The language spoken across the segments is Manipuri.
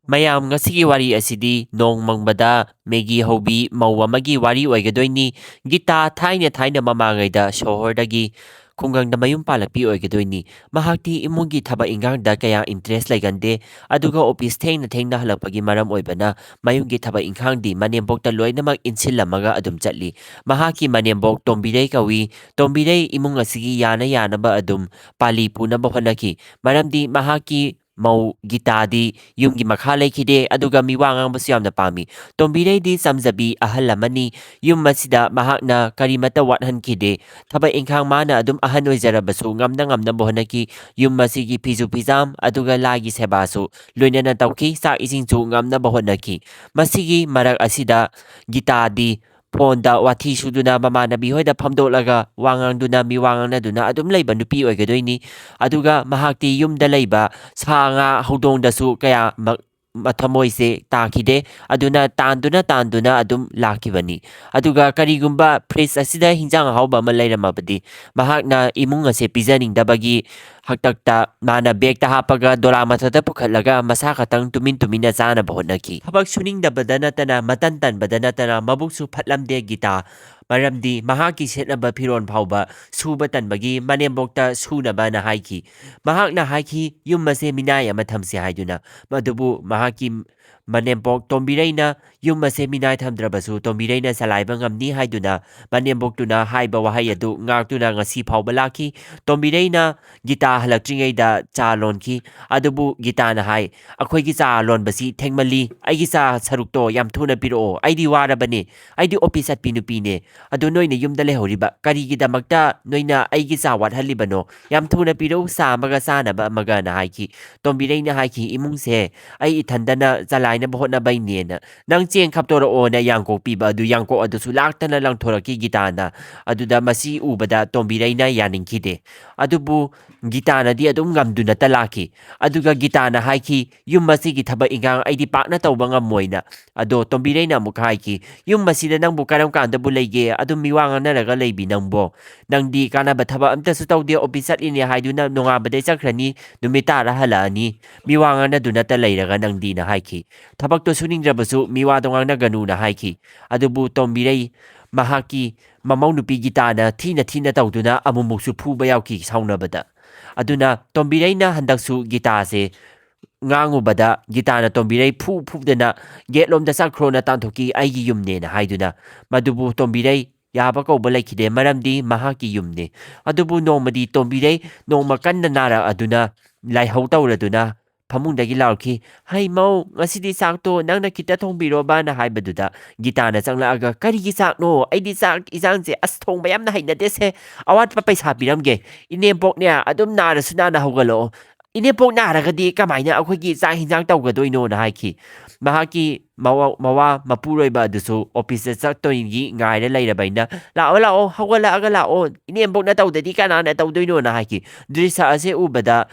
ꯃꯌꯥꯝ ꯉꯁꯤꯒꯤ ꯋꯥꯔꯤ ꯑꯁꯤꯗꯤ ꯅꯣꯡ ꯃꯪꯕꯗ ꯃꯦꯒꯤ ꯍꯧꯕꯤ ꯃꯧ ꯑꯃꯒꯤ ꯋꯥꯔꯤ ꯑꯣꯏꯒꯗꯣꯏꯅꯤ꯫ ꯒꯤꯇꯥ ꯊꯥꯏꯅ ꯃꯃꯥꯡꯉꯩꯗ ꯁꯣꯍꯣꯔꯗꯒꯤ ꯈꯨꯡꯒꯪꯗ ꯃꯌꯨꯝ ꯄꯥꯜꯂꯛꯄꯤ ꯑꯣꯏꯒꯗꯣꯏꯅꯤ꯫ ꯃꯍꯥꯛꯇꯤ ꯏꯃꯨꯡꯒꯤ ꯊꯕꯛ ꯏꯟꯈꯥꯡꯗ ꯀꯌꯥ ꯏꯟꯇꯔꯦꯁ ꯂꯩꯒꯟꯗꯦ꯫ ꯑꯗꯨꯒ ꯑꯣꯐꯤꯁ ꯊꯦꯡꯅ ꯍꯜꯂꯛꯄꯒꯤ ꯃꯔꯝ ꯑꯣꯏꯕꯅ ꯃꯌꯨꯝꯒꯤ ꯊꯕꯛ ꯏꯟꯈꯥꯡꯗꯤ ꯃꯅꯦꯝꯕꯣꯛꯇ ꯂꯣꯏꯅꯃꯛ ꯏꯟꯁꯤꯜꯂꯝꯃꯒ ꯑꯗꯨꯝ ꯆꯠꯂꯤ꯫ ꯃꯍꯥꯛꯀꯤ ꯃꯅꯦꯝꯕꯣꯛ ꯇꯣꯝꯕꯤꯔꯩ ꯀꯧꯏ꯫ ꯇꯣꯝꯕꯤꯔꯩ ꯏꯃꯨꯡ ꯑꯁꯤꯒꯤ ꯌꯥꯅꯕ ꯑꯗꯨꯝ ꯄꯥꯂꯤ ꯄꯨꯅꯕ ꯍꯣꯠꯅꯈꯤ꯫ ꯃꯔꯝꯗꯤ ꯃꯍꯥꯛꯀꯤ ꯃꯧ ꯒꯤꯇꯥꯗꯤ ꯌꯨꯝꯒꯤ ꯃꯈꯥ ꯂꯩꯈꯤꯗꯦ, ꯑꯗꯨꯒ ꯃꯤꯋꯥ ꯉꯥꯡꯕꯁꯨ ꯌꯥꯝꯅ ꯄꯥꯝꯃꯤ꯫ ꯇꯣꯝꯕꯤꯔꯩꯗꯤ ꯆꯝꯖꯕꯤ ꯑꯍꯜ ꯑꯃꯅꯤ꯫ ꯌꯨꯝ ꯑꯁꯤꯗ ꯃꯍꯥꯛꯅ ꯀꯔꯤꯃꯠꯇ ꯋꯥꯠꯍꯟꯈꯤꯗꯦ꯫ ꯊꯕꯛ ꯏꯟꯈꯥꯡ ꯃꯥꯅ ꯑꯗꯨꯝ ꯑꯍꯟ ꯑꯣꯏꯖꯔꯕꯁꯨ ꯉꯝꯅꯕ ꯍꯣꯠꯅꯈꯤ꯫ ꯌꯨꯝ ꯑꯁꯤꯒꯤ ꯐꯤꯁꯨ ꯐꯤꯖꯥꯝ ꯑꯗꯨꯒ ꯂꯥꯏꯒꯤ ꯁꯦꯕꯥꯁꯨ ꯂꯣꯏꯅꯅ ꯇꯧꯈꯤ꯫ ꯆꯥꯛ ꯏꯁꯤꯡꯁꯨ ꯉꯝꯅꯕ ꯍꯣꯠꯅꯈꯤ꯫ ꯃꯁꯤꯒꯤ ꯃꯔꯛ ꯑꯁꯤꯗ ꯒꯤꯇꯥꯗꯤ ꯐꯣꯟꯗ ꯋꯥꯊꯤ ꯁꯨꯗꯨꯅ ꯃꯃꯥꯟꯅꯕꯤ ꯍꯣꯏꯗ ꯐꯝꯗꯣꯛꯂꯒ ꯋꯥ ꯉꯥꯡꯗꯨꯅ ꯃꯤꯋꯥ ꯉꯥꯡꯅꯗꯨꯅ ꯑꯗꯨꯝ ꯂꯩꯕ ꯅꯨꯄꯤ ꯑꯣꯏꯒꯗꯣꯏꯅꯤ꯫ ꯑꯗꯨꯒ ꯃꯍꯥꯛꯇꯤ ꯌꯨꯝꯗ ꯂꯩꯕ ꯁꯥ ꯉꯥ ꯍꯧꯗꯣꯡꯗꯁꯨ ꯀꯌꯥꯃꯛ ꯃꯊꯃꯣꯏꯁꯦ ꯇꯥꯈꯤꯗꯦ꯫ ꯑꯗꯨꯅ ꯇꯥꯟꯗꯨꯅ ꯑꯗꯨꯝ ꯂꯥꯛꯈꯤꯕꯅꯤ꯫ ꯑꯗꯨꯒ ꯀꯔꯤꯒꯨꯝꯕ ꯐ꯭ꯔꯤꯖ ꯑꯁꯤꯗ ꯍꯤꯟꯖꯥꯡ ꯑꯍꯥꯎꯕ ꯑꯃ ꯂꯩꯔꯝꯃꯕꯗꯤ ꯃꯍꯥꯛꯅ ꯏꯃꯨꯡ ꯑꯁꯦ ꯄꯤꯖꯅꯤꯡꯗꯕꯒꯤ ꯍꯛꯇꯛꯇ ꯃꯥꯅ ꯕꯦꯒꯇ ꯍꯥꯞꯄꯒ ꯗꯣꯂꯥ ꯃꯊꯛꯇ ꯄꯨꯈꯠꯂꯒ ꯃꯁꯥ ꯈꯛꯇꯪ ꯇꯨꯃꯤꯟꯅ ꯆꯥꯅꯕ ꯍꯣꯠꯅꯈꯤ꯫ ꯊꯕꯛ ꯁꯨꯅꯤꯡꯗꯕꯗ ꯅꯠꯇꯅ ꯃꯇꯟ ꯇꯟꯕꯗ ꯅꯠꯇꯅ ꯃꯕꯨꯛꯁꯨ ꯐꯠꯂꯝꯗꯦ ꯒꯤꯇꯥ꯫ ꯃꯔꯝꯗꯤ ꯃꯍꯥꯛꯀꯤ ꯁꯦꯠꯅꯕ ꯐꯤꯔꯣꯜ ꯐꯥꯎꯕ ꯁꯨꯕ ꯇꯟꯕꯒꯤ ꯃꯅꯦꯝꯕꯣꯛꯇ ꯁꯨꯅꯕꯅ ꯍꯥꯏꯈꯤ꯫ ꯃꯍꯥꯛꯅ ꯍꯥꯏꯈꯤ ꯌꯨꯝ ꯑꯁꯦ ꯃꯤꯅꯥꯏ ꯑꯃ ꯊꯝꯁꯤ ꯍꯥꯏꯗꯨꯅ꯫ ꯃꯗꯨꯕꯨ ꯃꯍꯥꯛꯀꯤ ꯃꯅꯦꯝꯄꯣꯛ ꯇꯣꯝꯕꯤꯔꯩꯅ ꯌꯨꯝ ꯑꯁꯦ ꯃꯤꯅꯥꯏ ꯊꯝꯗ꯭ꯔꯕꯁꯨ ꯇꯣꯝꯕꯤꯔꯩꯅ ꯆꯂꯥꯏꯕ ꯉꯝꯅꯤ ꯍꯥꯏꯗꯨꯅ ꯃꯅꯦꯝꯕꯣꯛꯇꯨꯅ ꯍꯥꯏꯕ ꯋꯥꯍꯩ ꯑꯗꯨ ꯉꯥꯛꯇꯨꯅ ꯉꯁꯤ ꯐꯥꯎꯕ ꯂꯥꯛꯈꯤ꯫ ꯇꯣꯝꯕꯤꯔꯩꯅ ꯒꯤꯇꯥ ꯍꯜꯂꯛꯇ꯭ꯔꯤꯉꯩꯗ ꯆꯥ ꯂꯣꯟꯈꯤ꯫ ꯑꯗꯨꯕꯨ ꯒꯤꯇꯥꯅ ꯍꯥꯏ, ꯑꯩꯈꯣꯏꯒꯤ ꯆꯥ ꯂꯣꯟꯕꯁꯤ ꯊꯦꯡꯃꯜꯂꯤ, ꯑꯩꯒꯤ ꯆꯥ ꯁꯔꯨꯛꯇꯣ ꯌꯥꯝ ꯊꯨꯅ ꯄꯤꯔꯛꯑꯣ, ꯑꯩꯗꯤ ꯋꯥꯔꯕꯅꯦ, ꯑꯩꯗꯤ ꯑꯣꯐꯤꯁ ꯆꯠꯄꯤ ꯅꯨꯄꯤꯅꯦ, ꯑꯗꯨ ꯅꯣꯏꯅ ꯌꯨꯝꯗ ꯂꯩꯍꯧꯔꯤꯕ ꯀꯔꯤꯒꯤꯗꯃꯛꯇ ꯅꯣꯏꯅ ꯑꯩꯒꯤ ꯆꯥ ꯋꯥꯠꯍꯜꯂꯤꯕꯅꯣ? ꯌꯥꯝ ꯊꯨꯅ ꯄꯤꯔꯛꯎ ꯆꯥ ꯑꯃꯒ ꯆꯥꯅꯕ ꯑꯃꯒꯅ ꯍꯥꯏꯈꯤ꯫ ꯇꯣꯝꯕꯤꯔꯩꯅ ꯍꯥꯏꯈꯤ, ꯏꯃꯨꯡꯁꯦ ꯑꯩ ꯏꯊꯟꯗꯅ ꯆꯂꯥꯏꯅꯕ ꯍꯣꯠꯅꯕꯩꯅꯦꯅ꯫ ꯅꯪ ꯆꯦꯡ ꯈꯞꯇꯣꯔꯛꯑꯣꯅ ꯌꯥꯡꯀꯣꯛ ꯄꯤꯕ ꯑꯗꯨ ꯌꯥꯡꯀꯣꯛ ꯑꯗꯨꯁꯨ ꯂꯥꯛꯇꯅ ꯂꯪꯊꯣꯔꯛꯈꯤ ꯒꯤꯇꯥꯅ꯫ ꯑꯗꯨꯗ ꯃꯁꯤ ꯎꯕꯗ ꯇꯣꯝꯕꯤꯔꯩꯅ ꯌꯥꯅꯤꯡꯈꯤꯗꯦ꯫ ꯑꯗꯨꯕꯨ ꯒꯤꯇꯥꯅꯗꯤ ꯑꯗꯨꯝ ꯉꯝꯗꯨꯅꯇ ꯂꯥꯛꯈꯤ꯫ ꯑꯗꯨꯒ ꯒꯤꯇꯥꯅ ꯍꯥꯏꯈꯤ ꯌꯨꯝ ꯑꯁꯤꯒꯤ ꯊꯕꯛ ꯏꯟꯈꯥꯡ ꯑꯩꯗꯤ ꯄꯥꯛꯅ ꯇꯧꯕ ꯉꯝꯃꯣꯏꯅ꯫ ꯑꯗꯣ ꯇꯣꯝꯕꯤꯔꯩꯅ ꯑꯃꯨꯛ ꯍꯥꯏꯈꯤ, ꯌꯨꯝ ꯑꯁꯤꯗ ꯅꯪꯕꯨ ꯀꯔꯝ ꯀꯥꯟꯗꯕꯨ ꯂꯩꯒꯦ? ꯑꯗꯨꯝ ꯃꯤꯋꯥ ꯉꯥꯡꯅꯔꯒ ꯂꯩꯕꯤ ꯅꯪꯕꯣ? ꯅꯪꯗꯤ ꯀꯥꯟꯅꯕ ꯊꯕꯛ ꯑꯝꯇꯁꯨ ꯇꯧꯗꯦ, ꯑꯣꯐꯤꯁ ꯆꯠꯂꯤꯅꯦ ꯍꯥꯏꯗꯨꯅ ꯅꯣꯡꯉꯥꯟꯕꯗꯩ ꯆꯠꯈ꯭ꯔꯅꯤ, ꯅꯨꯃꯤꯠ ꯇꯥꯔ ꯍꯜꯂꯛꯑꯅꯤ, ꯃꯤꯋꯥ ꯉꯥꯡꯅꯗꯨꯅꯇ ꯂꯩꯔꯒ ꯅꯪꯗꯤꯅ ꯍꯥꯏꯈꯤ꯫ ꯊꯕꯛꯇꯣ ꯁꯨꯅꯤꯡꯗ꯭ꯔꯕꯁꯨ ꯃꯤꯋꯥꯗꯣ ꯉꯥꯡꯅꯒꯅꯨꯅ ꯍꯥꯏꯈꯤ꯫ ꯑꯗꯨꯕꯨ ꯇꯣꯝꯕꯤꯔꯩ ꯃꯍꯥꯛꯀꯤ ꯃꯃꯧ ꯅꯨꯄꯤ ꯒꯤꯇꯥꯅ ꯊꯤꯅ ꯇꯧꯗꯨꯅ ꯑꯃꯨꯛꯃꯨꯛꯁꯨ ꯐꯨꯕ ꯌꯥꯎꯈꯤ ꯁꯥꯎꯅꯕꯗ꯫ ꯑꯗꯨꯅ ꯇꯣꯝꯕꯤꯔꯩꯅ ꯍꯟꯗꯛꯁꯨ ꯒꯤꯇꯥꯁꯦ ꯉꯥꯡꯉꯨꯕꯗ ꯒꯤꯇꯥꯅ ꯇꯣꯝꯕꯤꯔꯩ ꯐꯨꯗꯅ ꯒꯦꯠꯂꯣꯝꯗ ꯆꯠꯈ꯭ꯔꯣꯅ ꯇꯥꯟꯊꯣꯛꯈꯤ, ꯑꯩꯒꯤ ꯌꯨꯝꯅꯦꯅ ꯍꯥꯏꯗꯨꯅ꯫ ꯃꯗꯨꯕꯨ ꯇꯣꯝꯕꯤꯔꯩ ꯌꯥꯕ ꯀꯧꯕ ꯂꯩꯈꯤꯗꯦ, ꯃꯔꯝꯗꯤ ꯃꯍꯥꯛꯀꯤ ꯌꯨꯝꯅꯦ꯫ ꯑꯗꯨꯕꯨ ꯅꯣꯡꯃꯗꯤ ꯇꯣꯝꯕꯤꯔꯩ ꯅꯣꯡꯃ ꯀꯟꯅ ꯅꯥꯔꯛꯑꯗꯨꯅ ꯂꯥꯏꯍꯧ ꯇꯧꯔꯗꯨꯅ ꯐꯃꯨꯡꯗꯒꯤ ꯂꯥꯎꯔꯛꯈꯤ, ꯍꯩ ꯃꯧ, ꯉꯁꯤꯗꯤ ꯆꯥꯛꯇꯣ ꯅꯪꯅ ꯈꯤꯇ ꯊꯣꯡꯕꯤꯔꯣꯕꯥꯅ ꯍꯥꯏꯕꯗꯨꯗ ꯒꯤꯇꯥꯅ ꯆꯪꯂꯛꯑꯒ, ꯀꯔꯤꯒꯤ ꯆꯥꯛꯅꯣ? ꯑꯩꯗꯤ ꯆꯥꯛ ꯏꯟꯁꯥꯡꯁꯦ ꯊꯣꯡꯕ ꯌꯥꯝꯅ ꯍꯩꯅꯗꯦꯁꯦ, ꯑꯋꯥꯠꯄ ꯄꯩꯁꯥ ꯄꯤꯔꯝꯒꯦ, ꯏꯅꯦꯝꯄꯣꯛꯅꯦ ꯑꯗꯨꯝ ꯅꯥꯔꯁꯨ ꯅꯥꯅ ꯍꯧꯒꯠꯂꯛꯑꯣ, ꯏꯅꯦꯝꯄꯣꯛ ꯅꯥꯔꯒꯗꯤ ꯀꯃꯥꯏꯅ ꯑꯩꯈꯣꯏꯒꯤ ꯆꯥꯛ ꯏꯟꯁꯥꯡ ꯇꯧꯒꯗꯣꯏꯅꯣꯅ ꯍꯥꯏꯈꯤ꯫ ꯃꯍꯥꯛꯀꯤ ꯃꯋꯥ ꯃꯄꯨꯔꯣꯏꯕ ꯑꯗꯨꯁꯨ ꯑꯣꯐꯤꯁꯇ ꯆꯠꯇꯣꯏꯒꯤ ꯉꯥꯏꯔ ꯂꯩꯔꯕꯩꯅ, ꯂꯥꯛꯑꯣ ꯍꯧꯒꯠꯂꯛꯑꯒ ꯂꯥꯛꯑꯣ, ꯏꯅꯦꯝꯄꯣꯛꯅ ꯇꯧꯗꯗꯤ ꯀꯅꯥꯅ ꯇꯧꯗꯣꯏꯅꯣꯅ ꯍꯥꯏꯈꯤ꯫ ꯗ꯭ꯔꯤꯁꯥ ꯑꯁꯤ ꯎꯕꯗ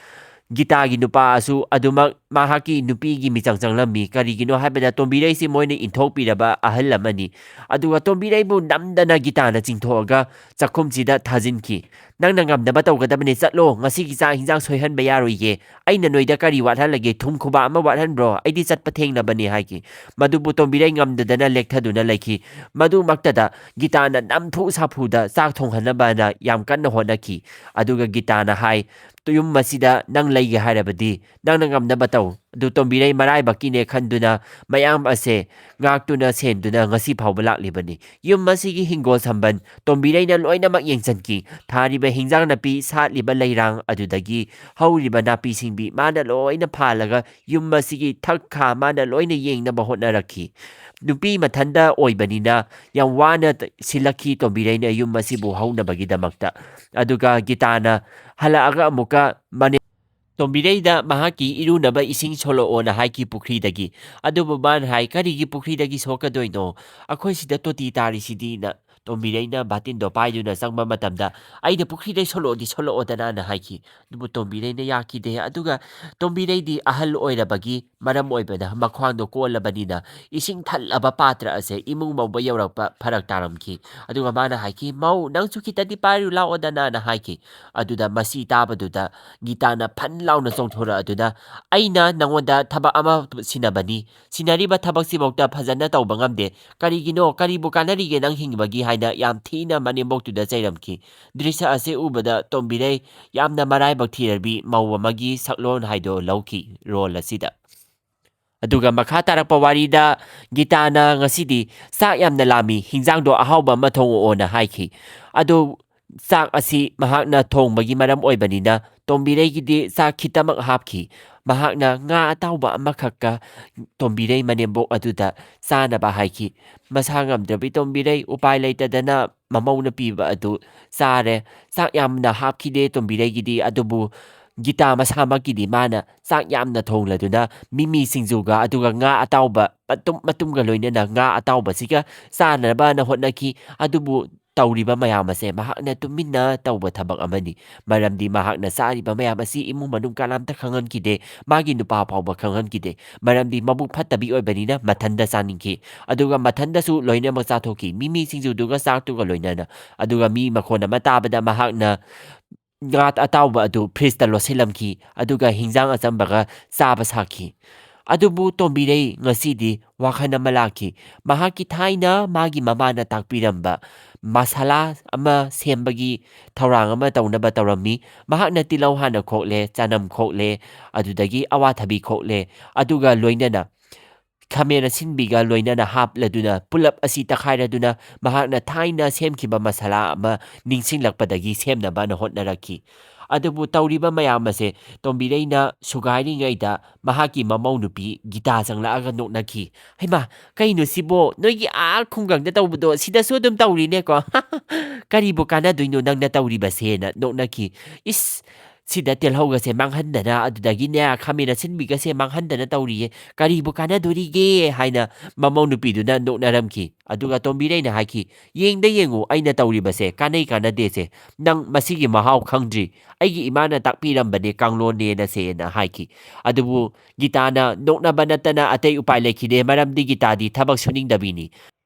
ꯒꯤꯇꯥꯒꯤ ꯅꯨꯄꯥꯁꯨ ꯑꯗꯨꯃꯛ ꯃꯍꯥꯛꯀꯤ ꯅꯨꯄꯤꯒꯤ ꯃꯤꯆꯪ ꯆꯪꯂꯝꯃꯤ꯫ ꯀꯔꯤꯒꯤꯅꯣ ꯍꯥꯏꯕꯗ ꯇꯣꯝꯕꯤꯔꯩꯁꯤ ꯃꯣꯏꯅ ꯏꯟꯊꯣꯛꯄꯤꯔꯕ ꯑꯍꯜ ꯑꯃꯅꯤ꯫ ꯑꯗꯨꯒ ꯇꯣꯝꯕꯤꯔꯩꯕꯨ ꯅꯝꯗꯅ ꯒꯤꯇꯥꯅ ꯆꯤꯡꯊꯣꯛꯑꯒ ꯆꯥꯛꯈꯨꯝꯁꯤꯗ ꯊꯥꯖꯤꯟꯈꯤ꯫ ꯅꯪꯅ ꯉꯝꯅꯕ ꯇꯧꯒꯗꯕꯅꯤ, ꯆꯠꯂꯣ, ꯉꯁꯤꯒꯤ ꯆꯥꯛ ꯍꯤꯟꯖꯥꯡ ꯁꯣꯏꯍꯟꯕ ꯌꯥꯔꯣꯏꯌꯦ, ꯑꯩꯅ ꯅꯣꯏꯗ ꯀꯔꯤ ꯋꯥꯠꯍꯜꯂꯒꯦ? ꯊꯨꯝ ꯈꯨꯕꯥꯛ ꯑꯃ ꯋꯥꯠꯍꯟꯕ꯭ꯔꯣ? ꯑꯩꯗꯤ ꯆꯠꯄ ꯊꯦꯡꯅꯕꯅꯤ ꯍꯥꯏꯈꯤ꯫ ꯃꯗꯨꯕꯨ ꯇꯣꯝꯕꯤꯔꯩ ꯉꯝꯗꯗꯅ ꯂꯦꯛꯊꯗꯨꯅ ꯂꯩꯈꯤ꯫ ꯃꯗꯨꯃꯛꯇꯗ ꯒꯤꯇꯥꯅ ꯅꯝꯐꯨ ꯁꯥꯐꯨꯗ ꯆꯥꯛ ꯊꯣꯡꯍꯟꯅꯕꯅ ꯌꯥꯝ ꯀꯟꯅ ꯍꯣꯠꯅꯈꯤ꯫ ꯑꯗꯨꯒ ꯒꯤꯇꯥꯅ ꯍꯥꯏ, ꯌꯨꯝ ꯑꯁꯤꯗ ꯅꯪ ꯂꯩꯒꯦ ꯍꯥꯏꯔꯕꯗꯤ ꯅꯪꯅ ꯉꯝꯅꯕ ꯇꯧ꯫ ꯑꯗꯨ ꯇꯣꯝꯕꯤꯔꯩ ꯃꯔꯥꯏꯕꯛꯀꯤꯅꯦ ꯈꯟꯗꯨꯅ ꯃꯌꯥꯝ ꯑꯁꯦ ꯉꯥꯛꯇꯨꯅ ꯁꯦꯟꯗꯨꯅ ꯉꯁꯤ ꯐꯥꯎꯕ ꯂꯥꯛꯂꯤꯕꯅꯤ꯫ ꯌꯨꯝ ꯑꯁꯤꯒꯤ ꯍꯤꯡꯒꯣꯜ ꯁꯝꯕꯟ ꯇꯣꯝꯕꯤꯔꯩꯅ ꯂꯣꯏꯅꯃꯛ ꯌꯦꯡꯁꯤꯟꯈꯤ꯫ ꯊꯥꯔꯤꯕ ꯍꯤꯟꯖꯥꯡ ꯅꯥꯄꯤ, ꯁꯥꯠꯂꯤꯕ ꯂꯩꯔꯥꯡ ꯑꯗꯨꯗꯒꯤ ꯍꯧꯔꯤꯕ ꯅꯥꯄꯤ ꯁꯤꯡꯕꯤ ꯃꯥꯅ ꯂꯣꯏꯅ ꯐꯥꯜꯂꯒ ꯌꯨꯝ ꯑꯁꯤꯒꯤ ꯊꯛ ꯈꯥ ꯃꯥꯅ ꯂꯣꯏꯅ ꯌꯦꯡꯅꯕ ꯍꯣꯠꯅꯔꯛꯈꯤ꯫ ꯅꯨꯄꯤ ꯃꯊꯟꯇ ꯑꯣꯏꯕꯅꯤꯅ ꯌꯥꯝ ꯋꯥꯅ ꯁꯤꯜꯂꯛꯈꯤ ꯇꯣꯝꯕꯤꯔꯩꯅ ꯌꯨꯝ ꯑꯁꯤꯕꯨ ꯍꯧꯅꯕꯒꯤꯗꯃꯛꯇ꯫ ꯑꯗꯨꯒ ꯒꯤꯇꯥꯅ ꯍꯜꯂꯛꯑꯒ ꯑꯃꯨꯛꯀ ꯇꯣꯝꯕꯤꯔꯩꯗ ꯃꯍꯥꯛꯀꯤ ꯏꯔꯨꯅꯕ ꯏꯁꯤꯡ ꯁꯣꯜꯂꯛꯑꯣꯅ ꯍꯥꯏꯈꯤ ꯄꯨꯈ꯭ꯔꯤꯗꯒꯤ꯫ ꯑꯗꯨꯕꯨ ꯃꯥꯅ ꯍꯥꯏ, ꯀꯔꯤꯒꯤ ꯄꯨꯈ꯭ꯔꯤꯗꯒꯤ ꯁꯣꯛꯀꯗꯣꯏꯅꯣ? ꯑꯩꯈꯣꯏ ꯁꯤꯗ ꯇꯣꯇꯤ ꯇꯥꯔꯤꯁꯤꯗꯤꯅ ꯇꯣꯝꯕꯤꯔꯩꯅ ꯕꯥꯇꯤꯟꯗꯣ ꯄꯥꯏꯗꯨꯅ ꯆꯪꯕ ꯃꯇꯝꯗ, ꯑꯩꯅ ꯄꯨꯈ꯭ꯔꯤꯗꯩ ꯁꯣꯜꯂꯛꯑꯣꯗꯤ ꯁꯣꯜꯂꯛꯑꯣꯗꯅꯥꯅ ꯍꯥꯏꯈꯤ꯫ ꯑꯗꯨꯕꯨ ꯇꯣꯝꯕꯤꯔꯩꯅ ꯌꯥꯈꯤꯗꯦ꯫ ꯑꯗꯨꯒ ꯇꯣꯝꯕꯤꯔꯩꯗꯤ ꯑꯍꯜ ꯑꯣꯏꯔꯕꯒꯤ ꯃꯔꯝ ꯑꯣꯏꯕꯅ ꯃꯈ꯭ꯋꯥꯡꯗꯣ ꯀꯣꯜꯂꯕꯅꯤꯅ ꯏꯁꯤꯡ ꯊꯜꯂꯕ ꯄꯥꯇ꯭ꯔ ꯑꯁꯦ ꯏꯃꯨꯡ ꯃꯧꯕ ꯌꯧꯔꯛꯄ ꯐꯔꯛ ꯇꯥꯔꯝꯈꯤ꯫ ꯑꯗꯨꯒ ꯃꯥꯅ ꯍꯥꯏꯈꯤ, "ꯃꯧ ꯅꯪꯁꯨ ꯈꯤꯇꯗꯤ ꯄꯥꯏꯔꯨ ꯂꯥꯛꯑꯣꯗꯅ" ꯍꯥꯏꯈꯤ꯫ ꯑꯗꯨꯗ ꯃꯁꯤ ꯇꯥꯕꯗꯨꯗ ꯒꯤꯇꯥꯅ ꯐꯟ ꯂꯥꯎꯅ ꯆꯣꯡꯊꯣꯔꯛꯑꯗꯨꯅ, "ꯑꯩꯅ ꯅꯪꯉꯣꯟꯗ ꯊꯕꯛ ꯑꯃ ꯁꯤꯟꯅꯕꯅꯤ, ꯁꯤꯟꯅꯔꯤꯕ ꯊꯕꯛꯁꯤꯐꯥꯎꯗ ꯐꯖꯅ ꯇꯧꯕ ꯉꯝꯗꯦ, ꯀꯔꯤꯒꯤꯅꯣ, ꯀꯔꯤꯕꯨ ꯀꯥꯟꯅꯔꯤꯒꯦ ꯅꯪ ꯍꯤꯡꯕꯒꯤ" ꯍꯥꯏꯅ ꯌꯥꯝ ꯊꯤꯅ ꯃꯅꯦꯝꯕꯣꯛꯇꯨꯗ ꯆꯩꯔꯝꯈꯤ꯫ ꯗ꯭ꯔꯤꯁ꯭ꯌ ꯑꯁꯤ ꯎꯕꯗ ꯇꯣꯝꯕꯤꯔꯩ ꯌꯥꯝꯅ ꯃꯔꯥꯏꯕꯛ ꯊꯤꯔꯕꯤ ꯃꯧ ꯑꯃꯒꯤ ꯁꯛꯂꯣꯟ ꯍꯥꯏꯗꯣ ꯂꯧꯈꯤ ꯔꯣꯜ ꯑꯁꯤꯗ꯫ ꯑꯗꯨꯒ ꯃꯈꯥ ꯇꯥꯔꯛꯄ ꯋꯥꯔꯤꯗ ꯒꯤꯇꯥꯅ ꯉꯁꯤꯗꯤ ꯆꯥꯛ ꯌꯥꯝꯅ ꯂꯥꯝꯃꯤ, ꯍꯤꯟꯖꯥꯡꯗꯣ ꯑꯍꯥꯎꯕ ꯑꯃ ꯊꯣꯡꯉꯛꯑꯣꯅ ꯍꯥꯏꯈꯤ꯫ ꯑꯗꯨ ꯆꯥꯛ ꯑꯁꯤ ꯃꯍꯥꯛꯅ ꯊꯣꯡꯕꯒꯤ ꯃꯔꯝ ꯑꯣꯏꯕꯅꯤꯅ ꯇꯣꯝꯕꯤꯔꯩꯒꯤꯗꯤ ꯆꯥꯛ ꯈꯤꯇꯃꯛ ꯍꯥꯞꯈꯤ꯫ ꯃꯍꯥꯛꯅ ꯉꯥ ꯑꯇꯥꯎꯕ ꯑꯃꯈꯛꯀ ꯇꯣꯝꯕꯤꯔꯩ ꯃꯅꯦꯝꯕꯣꯛ ꯑꯗꯨꯗ ꯆꯥꯅꯕ ꯍꯥꯏꯈꯤ꯫ ꯃꯁꯥ ꯉꯝꯗ꯭ꯔꯕꯤ ꯇꯣꯝꯕꯤꯔꯩ ꯎꯄꯥꯏ ꯂꯩꯇꯗꯅ ꯃꯃꯧꯅ ꯄꯤꯕ ꯑꯗꯨ ꯆꯥꯔꯦ꯫ ꯆꯥꯛ ꯌꯥꯝꯅ ꯍꯥꯞꯈꯤꯗꯦ ꯇꯣꯝꯕꯤꯔꯩꯒꯤꯗꯤ, ꯑꯗꯨꯕꯨ ꯒꯤꯇꯥ ꯃꯁꯥꯃꯛꯀꯤꯗꯤ ꯃꯥꯅ ꯆꯥꯛ ꯌꯥꯝꯅ ꯊꯣꯡꯂꯗꯨꯅ ꯃꯤꯃꯤ ꯁꯤꯡꯖꯨꯒ ꯑꯗꯨꯒ ꯉꯥ ꯑꯇꯥꯎꯕ ꯃꯇꯨꯝ ꯃꯇꯨꯝꯒ ꯂꯣꯏꯅꯅ ꯉꯥ ꯑꯇꯥꯎꯕꯁꯤꯒ ꯆꯥꯅꯕꯅ ꯍꯣꯠꯅꯈꯤ꯫ ꯑꯗꯨꯕꯨ ꯇꯧꯔꯤꯕ ꯃꯌꯥꯝ ꯑꯁꯦ ꯃꯍꯥꯛꯅ ꯇꯨꯃꯤꯟꯅ ꯇꯧꯕ ꯊꯕꯛ ꯑꯃꯅꯤ, ꯃꯔꯝꯗꯤ ꯃꯍꯥꯛꯅ ꯆꯥꯔꯤꯕ ꯃꯌꯥꯝ ꯑꯁꯤ ꯏꯃꯨꯡ ꯃꯅꯨꯡ ꯀꯅꯥꯝꯇ ꯈꯪꯍꯟꯈꯤꯗꯦ, ꯃꯥꯒꯤ ꯅꯨꯄꯥ ꯐꯥꯎꯕ ꯈꯪꯍꯟꯈꯤꯗꯦ, ꯃꯔꯝꯗꯤ ꯃꯕꯨꯛ ꯐꯠꯇꯕꯤ ꯑꯣꯏꯕꯅꯤꯅ ꯃꯊꯟꯗ ꯆꯥꯅꯤꯡꯈꯤ꯫ ꯑꯗꯨꯒ ꯃꯊꯟꯗꯁꯨ ꯂꯣꯏꯅꯃꯛ ꯆꯥꯊꯣꯛꯈꯤ, ꯃꯤꯃꯤ ꯁꯤꯡꯖꯨꯗꯨꯒ ꯆꯥꯛꯇꯨꯒ ꯂꯣꯏꯅꯅ꯫ ꯑꯗꯨꯒ ꯃꯤ ꯃꯈꯣꯟ ꯑꯃ ꯇꯥꯕꯗ ꯃꯍꯥꯛꯅ ꯉꯥ ꯑꯇꯥꯎꯕ ꯑꯗꯨ ꯐ꯭ꯔꯤꯖꯇ ꯂꯣꯠꯁꯤꯜꯂꯝꯈꯤ, ꯑꯗꯨꯒ ꯍꯤꯟꯖꯥꯡ ꯑꯆꯝꯕꯒ ꯆꯥꯕ ꯁꯥꯈꯤ꯫ ꯑꯗꯨꯕꯨ ꯇꯣꯝꯕꯤꯔꯩ ꯉꯁꯤꯗꯤ ꯋꯥꯈꯜ ꯑꯃ ꯂꯥꯛꯈꯤ꯫ ꯃꯍꯥꯛꯀꯤ ꯊꯥꯏꯅ ꯃꯥꯒꯤ ꯃꯃꯥꯅ ꯇꯥꯛꯄꯤꯔꯝꯕ ꯃꯁꯥꯂꯥ ꯑꯃ ꯁꯦꯝꯕꯒꯤ ꯊꯧꯔꯥꯡ ꯑꯃ ꯇꯧꯅꯕ ꯇꯧꯔꯝꯃꯤ꯫ ꯃꯍꯥꯛꯅ ꯇꯤꯜꯍꯧ ꯍꯥꯟꯅ ꯈꯣꯛꯂꯦ, ꯆꯅꯝ ꯈꯣꯛꯂꯦ, ꯑꯗꯨꯗꯒꯤ ꯑꯋꯥꯊꯕꯤ ꯈꯣꯛꯂꯦ, ꯑꯗꯨꯒ ꯂꯣꯏꯅꯅ ꯈꯥꯃꯦꯟ ꯑꯁꯤꯟꯕꯤꯒ ꯂꯣꯏꯅꯅ ꯍꯥꯞꯂꯗꯨꯅ ꯄꯨꯜꯂꯞ ꯑꯁꯤ ꯇꯛꯈꯥꯏꯔꯗꯨꯅ ꯃꯍꯥꯛꯅ ꯊꯥꯏꯅ ꯁꯦꯝꯈꯤꯕ ꯃꯁꯥꯂꯥ ꯑꯃ ꯅꯤꯡꯁꯤꯡꯂꯛꯄꯗꯒꯤ ꯁꯦꯝꯅꯕꯅ ꯍꯣꯠꯅꯔꯛꯈꯤ꯫ ꯑꯗꯨꯕꯨ ꯇꯧꯔꯤꯕ ꯃꯌꯥꯝ ꯑꯁꯦ ꯇꯣꯝꯕꯤꯔꯩꯅ ꯁꯨꯒꯥꯏꯔꯤꯉꯩꯗ ꯃꯍꯥꯛꯀꯤ ꯃꯃꯧ ꯅꯨꯄꯤ ꯒꯤꯇꯥ ꯆꯪꯂꯛꯑꯒ ꯅꯣꯛꯅꯈꯤ꯫ "ꯍꯩꯃꯥ, ꯀꯩꯅꯣ ꯁꯤꯕꯣ, ꯅꯣꯏꯒꯤ ꯈꯨꯡꯒꯪꯗ ꯇꯧꯕꯗꯣ ꯁꯤꯗꯁꯨ ꯑꯗꯨꯝ ꯇꯧꯔꯤꯅꯦꯀꯣ, ꯀꯔꯤꯕꯨ ꯀꯥꯟꯅꯗꯣꯏꯅꯣ ꯅꯪꯅ ꯇꯧꯔꯤꯕꯁꯦꯅ" ꯅꯣꯛꯅꯈꯤ꯫ "ꯏꯁ, ꯁꯤꯗ ꯇꯤꯜꯍꯧꯒꯁꯦ ꯃꯥꯡꯍꯟꯗꯅ, ꯑꯗꯨꯗꯒꯤꯅꯦ ꯈꯥꯃꯦꯟ ꯑꯁꯤꯟꯕꯤꯒꯁꯦ ꯃꯥꯡꯍꯟꯗꯅ ꯇꯧꯔꯤꯌꯦ, ꯀꯔꯤꯕꯨ ꯀꯥꯟꯅꯗꯣꯔꯤꯒꯦ" ꯍꯥꯏꯅ ꯃꯃꯧ ꯅꯨꯄꯤꯗꯨꯅ ꯅꯣꯛꯅꯔꯝꯈꯤ꯫ ꯑꯗꯨꯒ ꯇꯣꯝꯕꯤꯔꯩꯅ ꯍꯥꯏꯈꯤ, "ꯌꯦꯡꯗ ꯌꯦꯡꯉꯨ ꯑꯩꯅ ꯇꯧꯔꯤꯕꯁꯦ, ꯀꯥꯟꯅꯩ ꯀꯥꯟꯅꯗꯦꯁꯦ, ꯅꯪ ꯃꯁꯤꯒꯤ ꯃꯍꯥꯎ ꯈꯪꯗ꯭ꯔꯤ, ꯑꯩꯒꯤ ꯏꯃꯥꯅ ꯇꯥꯛꯄꯤꯔꯝꯕꯅꯦ ꯀꯥꯡꯂꯣꯟꯅꯦꯅ ꯁꯦꯅ" ꯍꯥꯏꯈꯤ꯫ ꯑꯗꯨꯕꯨ ꯒꯤꯇꯥꯅ ꯅꯣꯛꯅꯕ ꯅꯠꯇꯅ ꯑꯇꯩ ꯎꯄꯥꯏ ꯂꯩꯈꯤꯗꯦ, ꯃꯔꯝꯗꯤ ꯒꯤꯇꯥꯗꯤ ꯊꯕꯛ ꯁꯨꯅꯤꯡꯗꯕꯤꯅꯤ꯫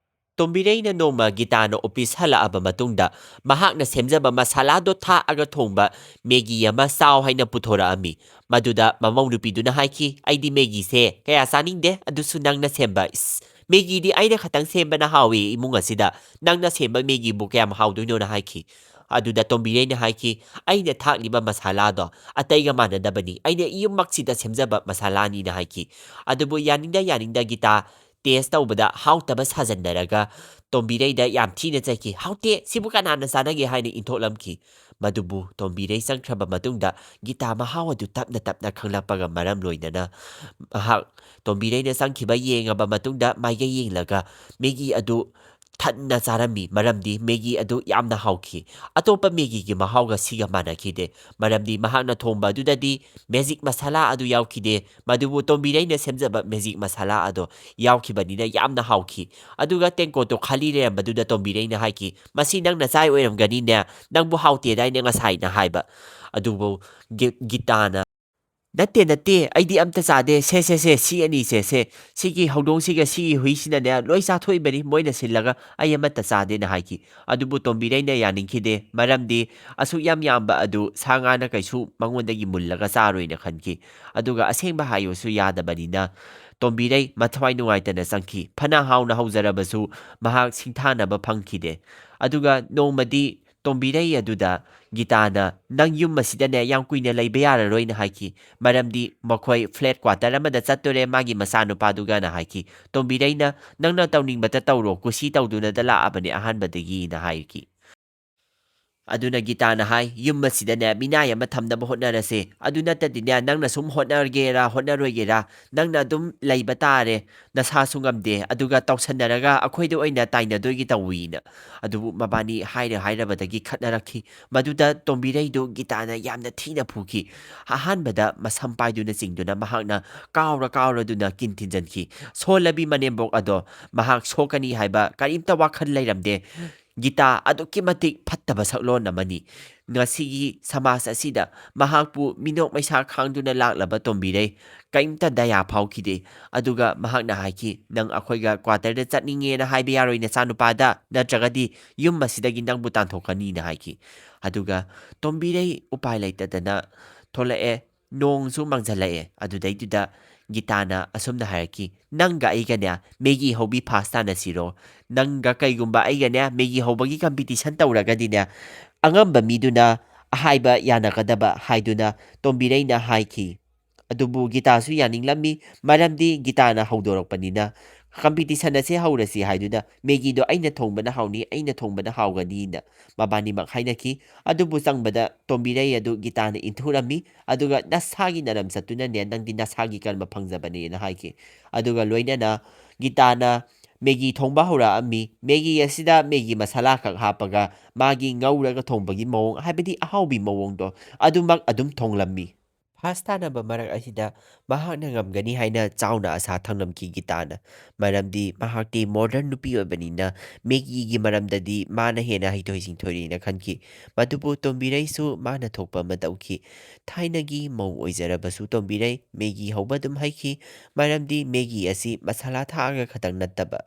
ꯇꯣꯝꯕꯤꯔꯩꯅ ꯅꯣꯡꯃ ꯒꯤꯇꯥꯅ ꯑꯣꯄꯤꯁ ꯍꯜꯂꯛꯑꯕ ꯃꯇꯨꯡꯗ ꯃꯍꯥꯛꯅ ꯁꯦꯝꯖꯕ ꯃꯁꯥꯂꯥꯗꯣ ꯊꯥꯛꯑꯒ ꯊꯣꯡꯕ ꯃꯦꯒꯤ ꯑꯃ ꯆꯥꯎ ꯍꯥꯏꯅ ꯄꯨꯊꯣꯔꯛꯑꯝꯃꯤ꯫ ꯃꯗꯨꯗ ꯃꯃꯧ ꯅꯨꯄꯤꯗꯨꯅ ꯍꯥꯏꯈꯤ, "ꯑꯩꯗꯤ ꯃꯦꯒꯤꯁꯦ ꯀꯌꯥ ꯆꯥꯅꯤꯡꯗꯦ, ꯑꯗꯨꯁꯨ ꯅꯪꯅ ꯁꯦꯝꯕ, ꯏꯁ, ꯃꯦꯒꯤꯗꯤ ꯑꯩꯅ ꯈꯛꯇꯪ ꯁꯦꯝꯕꯅ ꯍꯥꯎꯏ ꯏꯃꯨꯡ ꯑꯁꯤꯗ, ꯅꯪꯅ ꯁꯦꯝꯕ ꯃꯦꯒꯤꯕꯨ ꯀꯌꯥꯝ ꯍꯥꯎꯗꯣꯏꯅꯣꯅ" ꯍꯥꯏꯈꯤ꯫ ꯑꯗꯨꯗ ꯇꯣꯝꯕꯤꯔꯩꯅ ꯍꯥꯏꯈꯤ, "ꯑꯩꯅ ꯊꯥꯛꯂꯤꯕ ꯃꯁꯥꯂꯥꯗꯣ ꯑꯇꯩꯒ ꯃꯥꯟꯅꯗꯕꯅꯤ, ꯑꯩꯅ ꯌꯨꯝꯃꯛꯁꯤꯗ ꯁꯦꯝꯖꯕ ꯃꯁꯥꯂꯥꯅꯤꯅ" ꯍꯥꯏꯈꯤ꯫ ꯑꯗꯨꯕꯨ ꯌꯥꯅꯤꯡꯗ ꯌꯥꯅꯤꯡꯗ ꯒꯤꯇꯥ ꯇꯦꯁ ꯇꯧꯕꯗ ꯍꯥꯎꯇꯕ ꯁꯥꯖꯟꯅꯔꯒ ꯇꯣꯝꯕꯤꯔꯩꯗ ꯌꯥꯝ ꯊꯤꯅ ꯆꯩꯈꯤ꯫ "ꯍꯥꯎꯇꯦ, ꯁꯤꯕꯨ ꯀꯅꯥꯅ ꯆꯥꯅꯒꯦ" ꯍꯥꯏꯅ ꯏꯟꯊꯣꯛꯂꯝꯈꯤ꯫ ꯃꯗꯨꯕꯨ ꯇꯣꯝꯕꯤꯔꯩ ꯆꯪꯈ꯭ꯔꯕ ꯃꯇꯨꯡꯗ ꯒꯤꯇꯥ ꯃꯍꯥꯎ ꯑꯗꯨ ꯇꯞꯅ ꯇꯞꯅ ꯈꯪꯂꯛꯄꯒ ꯃꯔꯝ ꯂꯣꯏꯅꯅ ꯃꯍꯥꯛ ꯇꯣꯝꯕꯤꯔꯩꯅ ꯆꯪꯈꯤꯕ ꯌꯦꯡꯉꯕ ꯃꯇꯨꯡꯗ ꯃꯥꯏꯀꯩ ꯌꯦꯡꯂꯒ ꯃꯦꯒꯤ ꯑꯗꯨ ꯊꯟꯅ ꯆꯥꯔꯝꯃꯤ, ꯃꯔꯝꯗꯤ ꯃꯦꯒꯤ ꯑꯗꯨ ꯌꯥꯝꯅ ꯍꯥꯎꯈꯤ꯫ ꯑꯇꯣꯞꯄ ꯃꯦꯒꯤꯒꯤ ꯃꯍꯥꯎꯒ ꯁꯤꯒ ꯃꯥꯟꯅꯈꯤꯗꯦ, ꯃꯔꯝꯗꯤ ꯃꯍꯥꯛꯅ ꯊꯣꯡꯕ ꯑꯗꯨꯗꯗꯤ ꯃꯦꯖꯤꯛ ꯃꯁꯥꯂꯥ ꯑꯗꯨ ꯌꯥꯎꯈꯤꯗꯦ, ꯃꯗꯨꯕꯨ ꯇꯣꯝꯕꯤꯔꯩꯅ ꯁꯦꯝꯖꯕ ꯃꯦꯖꯤꯛ ꯃꯁꯥꯂꯥ ꯑꯗꯣ ꯌꯥꯎꯈꯤꯕꯅꯤꯅ ꯌꯥꯝꯅ ꯍꯥꯎꯈꯤ꯫ ꯑꯗꯨꯒ ꯇꯦꯡꯀꯣꯠꯇꯣ ꯈꯥꯂꯤ ꯂꯩꯔꯝꯕꯗꯨꯗ ꯇꯣꯝꯕꯤꯔꯩꯅ ꯍꯥꯏꯈꯤ, "ꯃꯁꯤ ꯅꯪꯅ ꯆꯥꯏ ꯑꯣꯏꯔꯝꯒꯅꯤꯅꯦ, ꯅꯪꯕꯨ ꯍꯥꯎꯇꯦꯗꯥꯏꯅꯦ ꯉꯁꯥꯏꯅ" ꯍꯥꯏꯕ꯫ ꯑꯗꯨꯕꯨ ꯒꯤꯇꯥꯅ, "ꯅꯠꯇꯦ ꯅꯠꯇꯦ, ꯑꯩꯗꯤ ꯑꯝꯇ ꯆꯥꯗꯦ, ꯁꯦ ꯁꯤ ꯑꯅꯤꯁꯦ, ꯁꯤꯒꯤ ꯍꯧꯗꯣꯡꯁꯤꯒ ꯁꯤꯒꯤ ꯍꯨꯏꯁꯤꯅꯅꯦ ꯂꯣꯏ ꯆꯥꯊꯣꯛꯏꯕꯅꯤ, ꯃꯣꯏꯅ ꯁꯤꯜꯂꯒ ꯑꯩ ꯑꯃꯠꯇ ꯆꯥꯗꯦꯅ" ꯍꯥꯏꯈꯤ꯫ ꯑꯗꯨꯕꯨ ꯇꯣꯝꯕꯤꯔꯩꯅ ꯌꯥꯅꯤꯡꯈꯤꯗꯦ, ꯃꯔꯝꯗꯤ ꯑꯁꯨꯛ ꯌꯥꯝꯕ ꯑꯗꯨ ꯁꯥ ꯉꯥꯅ ꯀꯩꯁꯨ ꯃꯉꯣꯟꯗꯒꯤ ꯃꯨꯜꯂꯒ ꯆꯥꯔꯣꯏꯅ ꯈꯟꯈꯤ꯫ ꯑꯗꯨꯒ ꯑꯁꯦꯡꯕ ꯍꯥꯏꯌꯨꯁꯨ ꯌꯥꯗꯕꯅꯤꯅ ꯇꯣꯝꯕꯤꯔꯩ ꯃꯊꯋꯥꯏ ꯅꯨꯡꯉꯥꯏꯇꯅ ꯆꯪꯈꯤ꯫ ꯐꯅ ꯍꯥꯎꯅ ꯍꯧꯖꯔꯕꯁꯨ ꯃꯍꯥꯛ ꯁꯤꯡꯊꯥꯅꯕ ꯐꯪꯈꯤꯗꯦ꯫ ꯑꯗꯨꯒ ꯅꯣꯡꯃꯗꯤ ꯇꯣꯝꯕꯤꯔꯩ ꯑꯗꯨꯗ ꯒꯤꯇꯥꯅ, "ꯅꯪ ꯌꯨꯝ ꯑꯁꯤꯗꯅꯦ ꯌꯥꯝ ꯀꯨꯏꯅ ꯂꯩꯕ ꯌꯥꯔꯔꯣꯏꯅ" ꯍꯥꯏꯈꯤ, ꯃꯔꯝꯗꯤ ꯃꯈꯣꯏ ꯐ꯭ꯂꯦꯠ ꯀ꯭ꯋꯥꯇꯔ ꯑꯃꯗ ꯆꯠꯇꯣꯔꯦ ꯃꯥꯒꯤ ꯃꯆꯥꯅꯨꯄꯥꯗꯨꯒꯅ ꯍꯥꯏꯈꯤ꯫ ꯇꯣꯝꯕꯤꯔꯩꯅ, "ꯅꯪꯅ ꯇꯧꯅꯤꯡꯕꯇ ꯇꯧꯔꯣ, ꯀꯨꯁꯤ ꯇꯧꯗꯨꯅꯇ ꯂꯥꯛꯑꯕꯅꯦ ꯑꯍꯥꯟꯕꯗꯒꯤꯅ" ꯍꯥꯏꯈꯤ꯫ ꯑꯗꯨꯅ ꯒꯤꯇꯥꯅ ꯍꯥꯏ, "ꯌꯨꯝ ꯑꯁꯤꯗꯅꯦ ꯃꯤꯅꯥꯏ ꯑꯃ ꯊꯝꯅꯕ ꯍꯣꯠꯅꯔꯁꯦ, ꯑꯗꯨ ꯅꯠꯇꯗꯤꯅꯦ ꯅꯪꯅ ꯁꯨꯝ ꯍꯣꯠꯅꯒꯦꯔꯥ ꯍꯣꯠꯅꯔꯣꯏꯒꯦꯔꯥ, ꯅꯪꯅ ꯑꯗꯨꯝ ꯂꯩꯕ ꯇꯥꯔꯦ, ꯅꯁꯥꯁꯨ ꯉꯝꯗꯦ, ꯑꯗꯨꯒ ꯇꯧꯁꯟꯅꯔꯒ ꯑꯩꯈꯣꯏꯗ ꯑꯣꯏꯅ ꯇꯥꯏꯅꯗꯣꯏꯒꯤ ꯇꯧꯋꯤꯅ." ꯑꯗꯨꯕꯨ ꯃꯕꯥꯅꯤ ꯍꯥꯏꯔꯕꯗꯒꯤ ꯈꯠꯅꯔꯛꯈꯤ꯫ ꯃꯗꯨꯗ ꯇꯣꯝꯕꯤꯔꯩꯗꯨ ꯒꯤꯇꯥꯅ ꯌꯥꯝꯅ ꯊꯤꯅ ꯐꯨꯈꯤ꯫ ꯑꯍꯥꯟꯕꯗ ꯃꯁꯝ ꯄꯥꯏꯗꯨꯅ ꯆꯤꯡꯗꯨꯅ ꯃꯍꯥꯛꯅ ꯀꯥꯎꯔꯗꯨꯅ ꯀꯤꯟ ꯊꯤꯟꯖꯟꯈꯤ꯫ ꯁꯣꯜꯂꯕꯤ ꯃꯅꯦꯝꯕꯣꯛ ꯑꯗꯣ ꯃꯍꯥꯛ ꯁꯣꯛꯀꯅꯤ ꯍꯥꯏꯕ ꯀꯔꯤꯝꯇ ꯋꯥꯈꯜ ꯂꯩꯔꯝꯗꯦ꯫ ꯒꯤꯇꯥ ꯑꯗꯨꯛꯀꯤ ꯃꯇꯤꯛ ꯐꯠꯇꯕ ꯁꯛꯂꯣꯟ ꯑꯃꯅꯤ꯫ ꯉꯁꯤꯒꯤ ꯁꯃꯥꯖ ꯑꯁꯤꯗ ꯃꯍꯥꯛꯄꯨ ꯃꯤꯅꯣꯛ ꯃꯩꯁꯥ ꯈꯥꯡꯗꯨꯅ ꯂꯥꯛꯂꯕ ꯇꯣꯝꯕꯤꯔꯩ ꯀꯔꯤꯝꯇ ꯗꯌꯥ ꯐꯥꯎꯈꯤꯗꯦ꯫ ꯑꯗꯨꯒ ꯃꯍꯥꯛꯅ ꯍꯥꯏꯈꯤ, "ꯅꯪ ꯑꯩꯈꯣꯏꯒ ꯀ꯭ꯋꯥꯇꯔꯗ ꯆꯠꯅꯤꯡꯉꯦꯅ ꯍꯥꯏꯕ ꯌꯥꯔꯣꯏ ꯅꯆꯥꯅꯨꯄꯥꯗ, ꯅꯠꯇ꯭ꯔꯒꯗꯤ ꯌꯨꯝ ꯑꯁꯤꯗꯒꯤ ꯅꯪꯕꯨ ꯇꯥꯟꯊꯣꯛꯀꯅꯤꯅ" ꯍꯥꯏꯈꯤ꯫ ꯑꯗꯨꯒ ꯇꯣꯝꯕꯤꯔꯩ ꯎꯄꯥꯏ ꯂꯩꯇꯗꯅ ꯊꯣꯛꯂꯛꯑꯦ, ꯅꯣꯡꯁꯨ ꯃꯪꯖꯜꯂꯛꯑꯦ꯫ ꯑꯗꯨꯗꯩꯗꯨꯗ ꯒꯤꯇꯥꯅ ꯑꯁꯨꯝꯅ ꯍꯥꯏꯔꯛꯈꯤ, "ꯅꯪꯒ ꯑꯩꯒꯅꯦ ꯃꯦꯒꯤ ꯍꯧꯕꯤ ꯐꯥꯁ ꯇꯥꯅꯁꯤꯔꯣ? ꯅꯪꯒ ꯀꯩꯒꯨꯝꯕ ꯑꯩꯒꯅꯦ ꯃꯦꯒꯤ ꯍꯧꯕꯒꯤ ꯀꯝꯄꯤꯇꯤꯁꯟ ꯇꯧꯔꯒꯗꯤꯅꯦ, ꯑꯉꯝꯕ ꯃꯤꯗꯨꯅ ꯑꯍꯥꯏꯕ ꯌꯥꯅꯒꯗꯕ" ꯍꯥꯏꯗꯨꯅ ꯇꯣꯝꯕꯤꯔꯩꯅ ꯍꯥꯏꯈꯤ꯫ ꯑꯗꯨꯕꯨ ꯒꯤꯇꯥꯁꯨ ꯌꯥꯅꯤꯡꯂꯝꯃꯤ, ꯃꯔꯝꯗꯤ ꯒꯤꯇꯥꯅ ꯍꯧꯗꯣꯔꯛꯄꯅꯤꯅ꯫ ꯀꯝꯄꯤꯇꯤꯁꯟ ꯑꯁꯦ ꯍꯧꯔꯁꯤ ꯍꯥꯏꯗꯨꯅ ꯃꯦꯒꯤꯗꯣ ꯑꯩꯅ ꯊꯣꯡꯕꯅ ꯍꯥꯎꯅꯤ, ꯑꯩꯅ ꯊꯣꯡꯕꯅ ꯍꯥꯎꯒꯅꯤꯅ ꯃꯕꯥꯅꯤꯃꯛ ꯍꯥꯏꯅꯈꯤ꯫ ꯑꯗꯨꯕꯨ ꯆꯪꯕꯗ ꯇꯣꯝꯕꯤꯔꯩ ꯑꯗꯨ ꯒꯤꯇꯥꯅ ꯏꯟꯊꯨꯔꯝꯃꯤ, ꯑꯗꯨꯒ "ꯅꯁꯥꯒꯤ ꯅꯔꯝ ꯆꯠꯇꯨꯅꯅꯦ, ꯅꯪꯗꯤ ꯅꯁꯥꯒꯤ ꯀꯔꯃ ꯐꯪꯖꯕꯅꯦꯅ" ꯍꯥꯏꯈꯤ꯫ ꯑꯗꯨꯒ ꯂꯣꯏꯅꯅ ꯒꯤꯇꯥꯅ ꯃꯦꯒꯤ ꯊꯣꯡꯕ ꯍꯧꯔꯛꯑꯝꯃꯤ꯫ ꯃꯦꯒꯤ ꯑꯁꯤꯗ ꯃꯦꯒꯤ ꯃꯁꯥꯂꯥ ꯈꯛ ꯍꯥꯞꯄꯒ ꯃꯥꯒꯤ ꯉꯧꯔꯒ ꯊꯣꯡꯕꯒꯤ ꯃꯑꯣꯡ, ꯍꯥꯏꯕꯗꯤ ꯑꯍꯥꯎꯕꯤ ꯃꯑꯣꯡꯗꯣ ꯑꯗꯨꯃꯛ ꯑꯗꯨꯝ ꯊꯣꯡꯂꯝꯃꯤ꯫ ꯐꯥꯁ ꯇꯥꯅꯕ ꯃꯔꯛ ꯑꯁꯤꯗ ꯃꯍꯥꯛꯅ ꯉꯝꯒꯅꯤ ꯍꯥꯏꯅ ꯆꯥꯎꯅ ꯑꯁꯥ ꯊꯝꯂꯝꯈꯤ ꯒꯤꯇꯥꯅ, ꯃꯔꯝꯗꯤ ꯃꯍꯥꯛꯇꯤ ꯃꯣꯗꯔꯟ ꯅꯨꯄꯤ ꯑꯣꯏꯕꯅꯤꯅ ꯃꯦꯒꯤꯒꯤ ꯃꯔꯝꯗꯗꯤ ꯃꯥꯅ ꯍꯦꯟꯅ ꯍꯩꯊꯣꯏ ꯁꯤꯡꯊꯣꯏꯔꯦꯅ ꯈꯟꯈꯤ꯫ ꯃꯗꯨꯕꯨ ꯇꯣꯝꯕꯤꯔꯩꯁꯨ ꯃꯥꯅ ꯊꯣꯛꯄ ꯑꯃ ꯇꯧꯈꯤ꯫ ꯊꯥꯏꯅꯒꯤ ꯃꯧ ꯑꯣꯏꯖꯔꯕꯁꯨ ꯇꯣꯝꯕꯤꯔꯩ ꯃꯦꯒꯤ ꯍꯧꯕ ꯑꯗꯨꯝ ꯍꯩꯈꯤ, ꯃꯔꯝꯗꯤ ꯃꯦꯒꯤ ꯑꯁꯤ ꯃꯁꯥꯂꯥ ꯊꯥꯛꯑꯒ ꯈꯛꯇꯪ ꯅꯠꯇꯕ,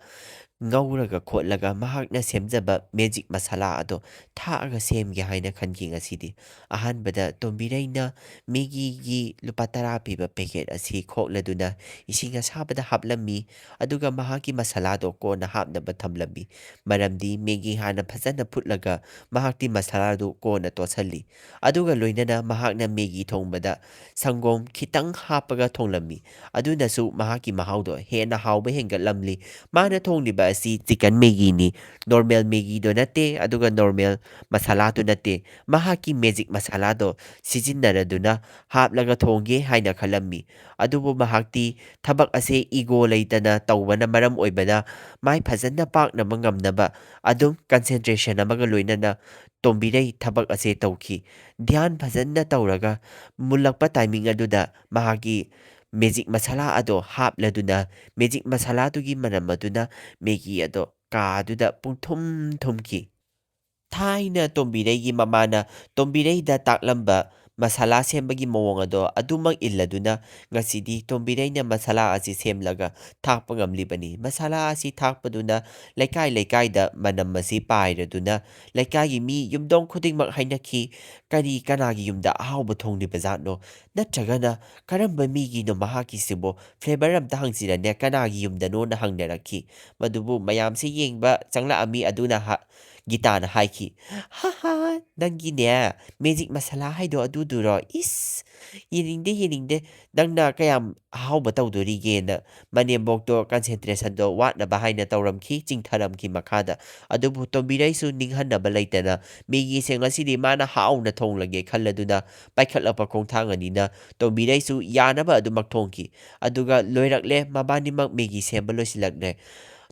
ꯉꯧꯔꯒ ꯈꯣꯠꯂꯒ ꯃꯍꯥꯛꯅ ꯁꯦꯝꯖꯕ ꯃꯦꯖꯤꯛ ꯃꯁꯥꯂꯥ ꯑꯗꯣ ꯊꯥꯛꯑꯒ ꯁꯦꯝꯒꯦ ꯍꯥꯏꯅ ꯈꯟꯈꯤ ꯉꯁꯤꯗꯤ꯫ ꯑꯍꯥꯟꯕꯗ ꯇꯣꯝꯕꯤꯔꯩꯅ ꯃꯦꯒꯤꯒꯤ ꯂꯨꯄꯥ 10 ꯄꯤꯕ ꯄꯦꯀꯦꯠ ꯑꯁꯤ ꯈꯣꯛꯂꯗꯨꯅ ꯏꯁꯤꯡ ꯑꯁꯥꯕꯗ ꯍꯥꯞꯂꯝꯃꯤ, ꯑꯗꯨꯒ ꯃꯍꯥꯛꯀꯤ ꯃꯁꯥꯂꯥꯗꯣ ꯀꯣꯟꯅ ꯍꯥꯞꯅꯕ ꯊꯝꯂꯝꯃꯤ, ꯃꯔꯝꯗꯤ ꯃꯦꯒꯤ ꯍꯥꯟꯅ ꯐꯖꯅ ꯐꯨꯠꯂꯒ ꯃꯍꯥꯛꯇꯤ ꯃꯁꯥꯂꯥꯗꯨ ꯀꯣꯟꯅ ꯇꯣꯠꯁꯜꯂꯤ꯫ ꯑꯗꯨꯒ ꯂꯣꯏꯅꯅ ꯃꯍꯥꯛꯅ ꯃꯦꯒꯤ ꯊꯣꯡꯕꯗ ꯁꯪꯒꯣꯝ ꯈꯤꯇꯪ ꯍꯥꯞꯄꯒ ꯊꯣꯡꯂꯝꯃꯤ, ꯑꯗꯨꯅꯁꯨ ꯃꯍꯥꯛꯀꯤ ꯃꯍꯥꯎꯗꯣ ꯍꯦꯟꯅ ꯍꯥꯎꯕ ꯍꯦꯟꯒꯠꯂꯝꯂꯤ꯫ ꯃꯥꯅ ꯊꯣꯡꯂꯤꯕ ꯑꯁꯤ ꯆꯤꯀꯟ ꯃꯦꯒꯤꯅꯤ, ꯅꯣꯔꯃꯦꯜ ꯃꯦꯒꯤꯗꯣ ꯅꯠꯇꯦ, ꯑꯗꯨꯒ ꯅꯣꯔꯃꯦꯜ ꯃꯁꯥꯂꯥꯗꯨ ꯅꯠꯇꯦ꯫ ꯃꯍꯥꯛꯀꯤ ꯃꯦꯖꯤꯛ ꯃꯁꯥꯂꯥꯗꯣ ꯁꯤꯖꯤꯟꯅꯔꯗꯨꯅ ꯍꯥꯞꯂꯒ ꯊꯣꯡꯒꯦ ꯍꯥꯏꯅ ꯈꯜꯂꯝꯃꯤ꯫ ꯑꯗꯨꯕꯨ ꯃꯍꯥꯛꯇꯤ ꯊꯕꯛ ꯑꯁꯦ ꯏꯒꯣ ꯂꯩꯇꯅ ꯇꯧꯕꯅ ꯃꯔꯝ ꯑꯣꯏꯕꯅ ꯃꯥꯏ ꯐꯖꯅ ꯄꯥꯛꯅꯕ ꯉꯝꯅꯕ ꯑꯗꯨꯝ ꯀꯟꯁꯦꯟꯇ꯭ꯔꯦꯁꯟ ꯑꯃꯒ ꯂꯣꯏꯅꯅ ꯇꯣꯝꯕꯤꯔꯩ ꯊꯕꯛ ꯑꯁꯦ ꯇꯧꯈꯤ꯫ ꯙ꯭ꯌꯥꯟ ꯐꯖꯅ ꯇꯧꯔꯒ ꯃꯨꯜꯂꯛꯄ ꯇꯥꯏꯃꯤꯡ ꯑꯗꯨꯗ ꯃꯍꯥꯛꯀꯤ ꯃꯦꯖꯤꯛ ꯃꯁꯥꯂꯥ ꯑꯗꯣ ꯍꯥꯞꯂꯗꯨꯅ ꯃꯦꯖꯤꯛ ꯃꯁꯥꯂꯥꯗꯨꯒꯤ ꯃꯅꯝ ꯑꯗꯨꯅ ꯃꯦꯒꯤ ꯑꯗꯣ ꯀꯥꯗꯨꯗ ꯄꯨꯡꯊꯨꯝ ꯊꯨꯝꯈꯤ꯫ ꯊꯥꯏꯅ ꯇꯣꯝꯕꯤꯔꯩꯒꯤ ꯃꯃꯥꯅ ꯇꯣꯝꯕꯤꯔꯩꯗ ꯇꯥꯛꯂꯝꯕ ꯃꯁꯥꯂꯥ ꯁꯦꯝꯕꯒꯤ ꯃꯑꯣꯡ ꯑꯗꯣ ꯑꯗꯨꯃꯛ ꯏꯜꯂꯗꯨꯅ ꯉꯁꯤꯗꯤ ꯇꯣꯝꯕꯤꯔꯩꯅ ꯃꯁꯥꯂꯥ ꯑꯁꯤ ꯁꯦꯝꯂꯒ ꯊꯥꯛꯄ ꯉꯝꯂꯤꯕꯅꯤ꯫ ꯃꯁꯥꯂꯥ ꯑꯁꯤ ꯊꯥꯛꯄꯗꯨꯅ ꯂꯩꯀꯥꯏ ꯂꯩꯀꯥꯏꯗ ꯃꯅꯝ ꯑꯁꯤ ꯄꯥꯏꯔꯗꯨꯅ ꯂꯩꯀꯥꯏꯒꯤ ꯃꯤ ꯌꯨꯝꯊꯣꯡ ꯈꯨꯗꯤꯡꯃꯛ ꯍꯥꯏꯅꯈꯤ, "ꯀꯔꯤ ꯀꯅꯥꯒꯤ ꯌꯨꯝꯗ ꯑꯍꯥꯎꯕ ꯊꯣꯡꯂꯤꯕ ꯖꯥꯠꯅꯣ? ꯅꯠꯇ꯭ꯔꯒꯅ ꯀꯔꯝꯕ ꯃꯤꯒꯤꯅꯣ ꯃꯍꯥꯛꯀꯤꯁꯤꯕꯨ? ꯐ꯭ꯂꯦꯕꯔ ꯑꯝꯇ ꯍꯪꯁꯤꯔꯅꯦ, ꯀꯅꯥꯒꯤ ꯌꯨꯝꯗꯅꯣꯅ" ꯍꯪꯅꯔꯛꯈꯤ꯫ ꯃꯗꯨꯕꯨ ꯃꯌꯥꯝꯁꯦ ꯌꯦꯡꯕ ꯆꯪꯂꯛꯑꯝꯃꯤ꯫ ꯑꯗꯨꯅ ꯒꯤꯇꯥꯅ ꯍꯥꯏꯈꯤ, "ꯍꯥ ꯍꯥ, ꯅꯪꯒꯤꯅꯦ ꯃꯦꯖꯤꯛ ꯃꯁꯥꯂꯥ ꯍꯥꯏꯗꯣ ꯑꯗꯨꯗꯨꯔꯣ? ꯏꯁ, ꯌꯦꯡꯅꯤꯡꯗꯦ ꯌꯦꯡꯅꯤꯡꯗꯦ, ꯅꯪꯅ ꯀꯌꯥꯝ ꯑꯍꯥꯎꯕ ꯇꯧꯗꯣꯔꯤꯒꯦꯅ" ꯃꯅꯦꯝꯕꯣꯛꯇꯣ ꯀꯟꯁꯦꯟꯇ꯭ꯔꯦꯁꯟꯗꯣ ꯋꯥꯠꯅꯕ ꯍꯥꯏꯅ ꯇꯧꯔꯝꯈꯤ, ꯆꯤꯡꯊꯔꯝꯈꯤ ꯃꯈꯥꯗ꯫ ꯑꯗꯨꯕꯨ ꯇꯣꯝꯕꯤꯔꯩꯁꯨ ꯅꯤꯡꯍꯟꯅꯕ ꯂꯩꯇꯅ ꯃꯦꯒꯤꯁꯦ ꯉꯁꯤꯗꯤ ꯃꯥꯅ ꯍꯥꯎꯅ ꯊꯣꯡꯂꯒꯦ ꯈꯜꯂꯗꯨꯅ ꯄꯥꯏꯈꯠꯂꯛꯄ ꯈꯣꯡꯊꯥꯡ ꯑꯅꯤꯅ ꯇꯣꯝꯕꯤꯔꯩꯁꯨ ꯌꯥꯅꯕ ꯑꯗꯨꯃꯛ ꯊꯣꯡꯈꯤ꯫ ꯑꯗꯨꯒ ꯂꯣꯏꯔꯛꯂꯦ, ꯃꯕꯥꯅꯤꯃꯛ ꯃꯦꯒꯤ ꯁꯦꯝꯕ ꯂꯣꯏꯁꯤꯜꯂꯛꯂꯦ꯫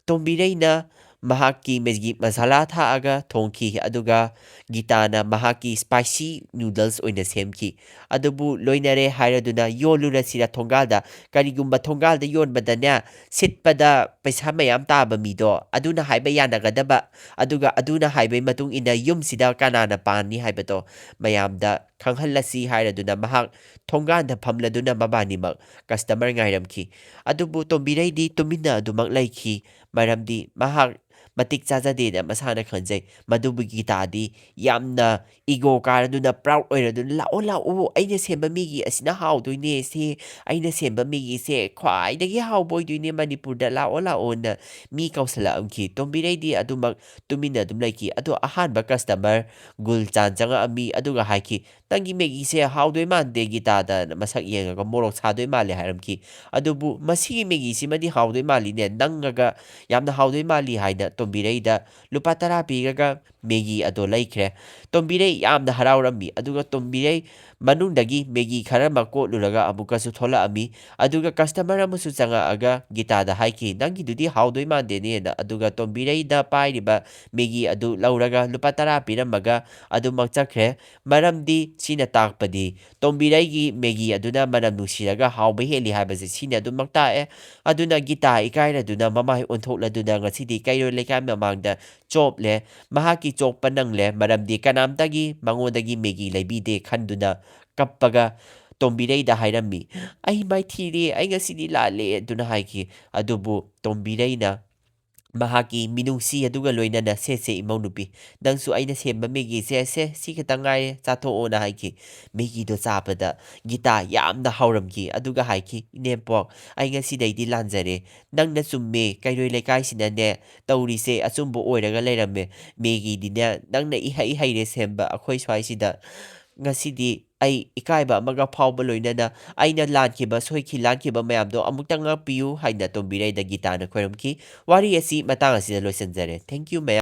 ꯇꯣꯝꯕꯤꯔꯩꯅ ꯃꯍꯥꯛꯀꯤ ꯃꯦꯖꯤꯛ ꯃꯁꯥꯂꯥ ꯊꯥꯛꯑꯒ ꯊꯣꯡꯈꯤ, ꯑꯗꯨꯒ ꯒꯤꯇꯥꯅ ꯃꯍꯥꯛꯀꯤ ꯁ꯭ꯄꯥꯏꯁꯤ ꯅꯨꯗꯜꯁ ꯑꯣꯏꯅ ꯁꯦꯝꯈꯤ꯫ ꯑꯗꯨꯕꯨ ꯂꯣꯏꯅꯔꯦ ꯍꯥꯏꯔꯗꯨꯅ ꯌꯣꯜꯂꯨꯔꯁꯤꯔ ꯊꯣꯡꯒꯥꯜꯗ? ꯀꯔꯤꯒꯨꯝꯕ ꯊꯣꯡꯒꯥꯜꯗ ꯌꯣꯟꯕꯗꯅꯦ, ꯁꯤꯠꯄꯗ ꯄꯩꯁꯥ ꯃꯌꯥꯝ ꯇꯥꯕ ꯃꯤꯗꯣ ꯑꯗꯨꯅ ꯍꯥꯏꯕ ꯌꯥꯅꯒꯗꯕ, ꯑꯗꯨꯒ ꯑꯗꯨꯅ ꯍꯥꯏꯕꯒꯤ ꯃꯇꯨꯡ ꯏꯟꯅ ꯌꯨꯝꯁꯤꯗ ꯀꯅꯥꯅ ꯄꯥꯟꯅꯤ ꯍꯥꯏꯕꯗꯣ ꯃꯌꯥꯝꯗ ꯈꯪꯍꯜꯂꯁꯤ ꯍꯥꯏꯔꯗꯨꯅ ꯃꯍꯥꯛ ꯊꯣꯡꯒꯥꯟꯗ ꯐꯝꯂꯗꯨꯅ ꯃꯕꯥꯅꯤꯃꯛ ꯀꯁꯇꯃꯔ ꯉꯥꯏꯔꯝꯈꯤ꯫ ꯑꯗꯨꯕꯨ ꯇꯣꯝꯕꯤꯔꯩꯗꯤ ꯇꯨꯃꯤꯟꯅ ꯑꯗꯨꯃꯛ ꯂꯩꯈꯤ, ꯃꯔꯝꯗꯤ ꯃꯍꯥꯛ ꯃꯇꯤꯛ ꯆꯥꯖꯗꯦꯅ ꯃꯁꯥꯅ ꯈꯟꯖꯩ꯫ ꯃꯗꯨꯕꯨ ꯒꯤꯇꯥꯗꯤ ꯌꯥꯝꯅ ꯏꯒꯣ ꯀꯥꯔꯗꯨꯅ ꯄ꯭ꯔꯥꯎꯗ ꯑꯣꯏꯔꯗꯨꯅ, "ꯂꯥꯛꯑꯣ ꯂꯥꯛꯑꯣ, ꯑꯩꯅ ꯁꯦꯝꯕ ꯃꯦꯒꯤ ꯑꯁꯤꯅ ꯍꯥꯎꯗꯣꯏꯅꯦ, ꯁꯤ ꯑꯩꯅ ꯁꯦꯝꯕ ꯃꯦꯒꯤꯁꯦ ꯈ꯭ꯋꯥꯏꯗꯒꯤ ꯍꯥꯎꯕ ꯑꯣꯏꯗꯣꯏꯅꯦ ꯃꯅꯤꯄꯨꯔꯗ, ꯂꯥꯛꯑꯣ ꯂꯥꯛꯑꯣꯅ" ꯃꯤ ꯀꯧꯁꯤꯜꯂꯛꯑꯝꯈꯤ꯫ ꯇꯣꯝꯕꯤꯔꯩꯗꯤ ꯑꯗꯨꯃꯛ ꯇꯨꯃꯤꯟꯅ ꯑꯗꯨꯝ ꯂꯩꯈꯤ꯫ ꯑꯗꯣ ꯑꯍꯥꯟꯕ ꯀꯁꯇꯃꯔ ꯒꯨꯜꯆꯥꯟ ꯆꯪꯉꯛꯑꯝꯃꯤ, ꯑꯗꯨꯒ ꯍꯥꯏꯈꯤ, "ꯅꯪꯒꯤ ꯃꯦꯒꯤꯁꯦ ꯍꯥꯎꯗꯣꯏ ꯃꯥꯟꯗꯦ ꯒꯤꯇꯥꯗ", ꯃꯁꯛ ꯌꯦꯡꯉꯒ "ꯃꯣꯔꯣꯛ ꯁꯥꯗꯣꯏ ꯃꯥꯜꯂꯦ" ꯍꯥꯏꯔꯝꯈꯤ꯫ ꯑꯗꯨꯕꯨ "ꯃꯁꯤꯒꯤ ꯃꯦꯒꯤꯁꯤꯃꯗꯤ ꯍꯥꯎꯗꯣꯏ ꯃꯥꯜꯂꯤꯅꯦ, ꯅꯪꯉꯒ ꯌꯥꯝꯅ ꯍꯥꯎꯗꯣꯏ ꯃꯥꯜꯂꯤ" ꯍꯥꯏꯅ ꯇꯣꯝꯕꯤꯔꯩꯗ ꯂꯨꯄꯥ 10 ꯄꯤꯔꯒ ꯃꯦꯒꯤ ꯑꯗꯣ ꯂꯩꯈ꯭ꯔꯦ꯫ ꯇꯣꯝꯕꯤꯔꯩ ꯌꯥꯝꯅ ꯍꯔꯥꯎꯔꯝꯃꯤ ꯑꯗꯨꯒ ꯇꯣꯝꯕꯤꯔꯩ ꯃꯅꯨꯡꯗꯒꯤ ꯃꯦꯒꯤ ꯈꯔ ꯑꯃ ꯀꯣꯠꯂꯨꯔꯒ ꯑꯃꯨꯛꯀꯁꯨ ꯊꯣꯛꯂꯛꯑꯝꯃꯤ ꯑꯗꯨꯒ ꯀꯁꯇꯃꯔ ꯑꯃꯁꯨ ꯆꯪꯉꯛꯑꯒ ꯒꯤꯇꯥꯗ ꯍꯥꯏꯈꯤ ꯅꯪꯒꯤꯗꯨꯗꯤ ꯍꯥꯎꯗꯣꯏ ꯃꯥꯟꯗꯦꯅꯦꯅ ꯑꯗꯨꯒ ꯇꯣꯝꯕꯤꯔꯩꯗ ꯄꯥꯏꯔꯤꯕ ꯃꯦꯒꯤ ꯑꯗꯨ ꯂꯧꯔꯒ ꯂꯨꯄꯥ 10 ꯄꯤꯔꯝꯃꯒ ꯑꯗꯨꯃꯛ ꯆꯠꯈ꯭ꯔꯦ꯫ ꯃꯔꯝꯗꯤ ꯁꯤꯅ ꯇꯥꯛꯄꯗꯤ ꯇꯣꯝꯕꯤꯔꯩꯒꯤ ꯃꯦꯒꯤ ꯑꯗꯨꯅ ꯃꯅꯝ ꯅꯨꯡꯁꯤꯔꯒ ꯍꯥꯎꯕ ꯍꯦꯜꯂꯤ ꯍꯥꯏꯕꯁꯦ ꯁꯤꯅ ꯑꯗꯨꯃꯛ ꯇꯥꯛꯑꯦ꯫ ꯑꯗꯨꯅ ꯒꯤꯇꯥ ꯏꯀꯥꯏꯔꯗꯨꯅ ꯃꯃꯥꯏ ꯑꯣꯟꯊꯣꯛꯂꯗꯨꯅ ꯉꯁꯤꯗꯤ ꯀꯩꯔꯣꯏ ꯂꯩꯀꯥꯏ ꯃꯃꯥꯡꯗ ꯆꯣꯞꯂꯦ꯫ ꯃꯍꯥꯛꯀꯤ ꯆꯣꯞꯄ ꯅꯪꯂꯦ ꯃꯔꯝꯗꯤ ꯀꯅꯥꯝꯇꯒꯤ ꯃꯉꯣꯟꯗꯒꯤ ꯃꯦꯒꯤ ꯂꯩꯕꯤꯗꯦ ꯈꯟꯗꯨꯅ ꯀꯞꯄꯒ ꯇꯣꯝꯕꯤꯔꯩꯗ ꯍꯥꯏꯔꯝꯃꯤ ꯑꯩ ꯃꯥꯏꯊꯤꯔꯦ ꯑꯩ ꯉꯁꯤꯗꯤ ꯂꯥꯜꯂꯦ ꯑꯗꯨꯅ ꯍꯥꯏꯈꯤ꯫ ꯑꯗꯨꯕꯨ ꯇꯣꯝꯕꯤꯔꯩꯅ ꯃꯍꯥꯛꯀꯤ ꯃꯤꯅꯨꯡꯁꯤ ꯑꯗꯨꯒ ꯂꯣꯏꯅꯅ ꯁꯦ ꯏꯃꯧꯅꯨꯄꯤ ꯅꯪꯁꯨ ꯑꯩꯅ ꯁꯦꯝꯕ ꯃꯦꯒꯤꯁꯦ ꯁꯤ ꯈꯤꯇꯪ ꯉꯥꯏꯔꯦ ꯆꯥꯊꯣꯛꯑꯣꯅ ꯍꯥꯏꯈꯤ꯫ ꯃꯦꯒꯤꯗꯣ ꯆꯥꯕꯗ ꯒꯤꯇꯥ ꯌꯥꯝꯅ ꯍꯥꯎꯔꯝꯈꯤ ꯑꯗꯨꯒ ꯍꯥꯏꯈꯤ ꯏꯅꯦꯝꯄꯣꯛ ꯑꯩ ꯉꯁꯤꯗꯩꯗꯤ ꯂꯥꯟꯖꯔꯦ ꯅꯪꯅ ꯆꯨꯝꯃꯦ ꯀꯩꯔꯣꯏ ꯂꯩꯀꯥꯏꯁꯤꯅꯅꯦ ꯇꯧꯔꯤꯁꯦ ꯑꯆꯨꯝꯕ ꯑꯣꯏꯔꯒ ꯂꯩꯔꯝꯃꯦ ꯃꯦꯒꯤꯗꯤꯅꯦ ꯅꯪꯅ ꯏꯍꯩ ꯍꯩꯔꯦ ꯁꯦꯝꯕ ꯑꯩꯈꯣꯏ ꯁ꯭ꯋꯥꯏꯁꯤꯗ ꯉꯁꯤꯗꯤ ꯑꯩ ꯏꯀꯥꯏꯕ ꯑꯃꯒ ꯐꯥꯎꯕ ꯂꯣꯏꯅꯅ ꯑꯩꯅ ꯂꯥꯟꯈꯤꯕ ꯁꯣꯏꯈꯤ ꯂꯥꯟꯈꯤꯕ ꯃꯌꯥꯝꯗꯣ ꯑꯃꯨꯛꯇꯪ ꯉꯥꯛꯄꯤꯌꯨ ꯍꯥꯏꯅ ꯇꯣꯝꯕꯤꯔꯩꯗ ꯒꯤꯇꯥꯅ ꯈꯣꯏꯔꯝꯈꯤ꯫ ꯋꯥꯔꯤ ꯑꯁꯤ ꯃꯇꯥꯡ ꯑꯁꯤꯗ ꯂꯣꯏꯁꯤꯟꯖꯔꯦ ꯊꯦꯡꯛ ꯌꯨ ꯃꯌꯥꯝ